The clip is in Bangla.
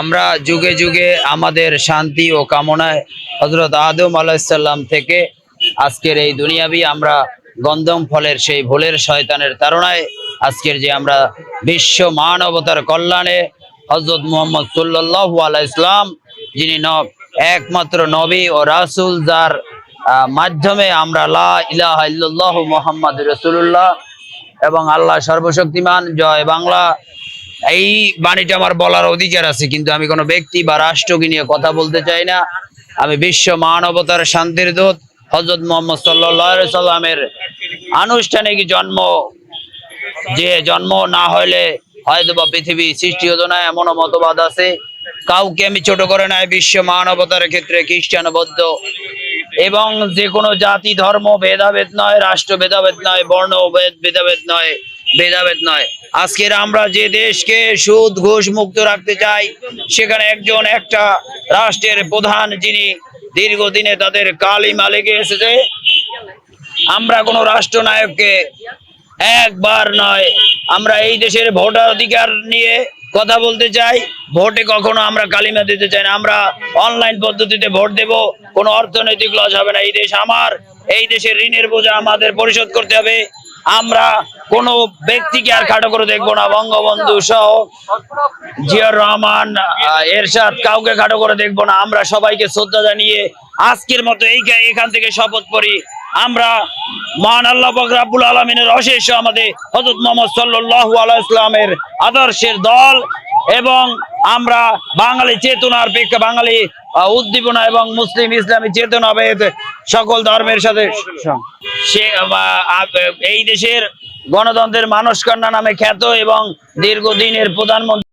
আমরা যুগে যুগে আমাদের শান্তি ও কামনায় হযরত আদম আলাইহিস সালাম থেকে আজকের এই দুনিয়াবি আমরা গন্ধম ফলের সেই ভুলের শয়তানের তাড়নায় আজকের যে আমরা বিশ্ব মানবতার কল্যাণে হযরত মুহাম্মদ সাল্লাল্লাহু আলাইহি ইসলাম যিনি একমাত্র নবী ও রাসূল, যার মাধ্যমে আমরা লা ইলাহা ইল্লাল্লাহু মুহাম্মাদুর রাসূলুল্লাহ এবং আল্লাহ সর্বশক্তিমান জয় বাংলা, এই বাণীটা আমার বলার অধিকার আছে, কিন্তু আমি কোনো ব্যক্তি বা রাষ্ট্রকে নিয়ে কথা বলতে চাই না। আমি বিশ্ব মানবতার শান্তির দূত হযরত মুহাম্মদ সাল্লাল্লাহু আলাইহি সাল্লামের আনুষ্ঠানিক যে জন্ম না হলে হয়তো বা পৃথিবী সৃষ্টি হতো না, এমনও মতবাদ আছে। কাউকে আমি ছোট করে নাই। বিশ্ব মানবতার ক্ষেত্রে খ্রিস্টান, বৌদ্ধ এবং যে কোনো জাতি ধর্ম ভেদাভেদ নয়, রাষ্ট্র ভেদাভেদ নয়, বর্ণ ভেদাভেদ নয়। আজকের আমরা যে দেশকে সুদ ঘুষ মুক্ত রাখতে চাই, সেখানে একটা রাষ্ট্রের প্রধান যিনি দীর্ঘদিনে তাদের কালিমা লেগে এসেছে, আমরা কোনো রাষ্ট্রনায়ককে একবার নয়, আমরা এই দেশের ভোটার অধিকার নিয়ে কথা বলতে চাই। ভোটে কখনো আমরা কালিমা দিতে চাই না। আমরা অনলাইন পদ্ধতিতে ভোট দেব, কোনো অর্থনৈতিক লস হবে না। এই দেশ আমার, এই দেশের ঋণের বোঝা আমাদের পরিশোধ করতে হবে। আমরা কোনো ব্যক্তিকে আর খাটো করে দেখবো না। বঙ্গবন্ধু সহ জিয়াউর রহমান, এরশাদ, কাউকে খাটো করে দেখবো না। আমরা সবাইকে শ্রদ্ধা জানিয়ে আজকের মতো এখান থেকে শপথ করি, আমরা মহান আল্লাহ পাক রব্বুল আলামিনের অশেষ আমাদের হযরত মুহাম্মদ সাল্লাল্লাহু আলাইহি ওয়াসাল্লামের আদর্শের দল, এবং আমরা বাঙালি চেতনার বাঙালি উদ্দীপনা এবং মুসলিম ইসলামী চেতনা সকল ধর্মের সাথে এই দেশের গণতন্ত্রের মানস কন্যা নামে খ্যাত এবং দীর্ঘদিনের প্রধানমন্ত্রী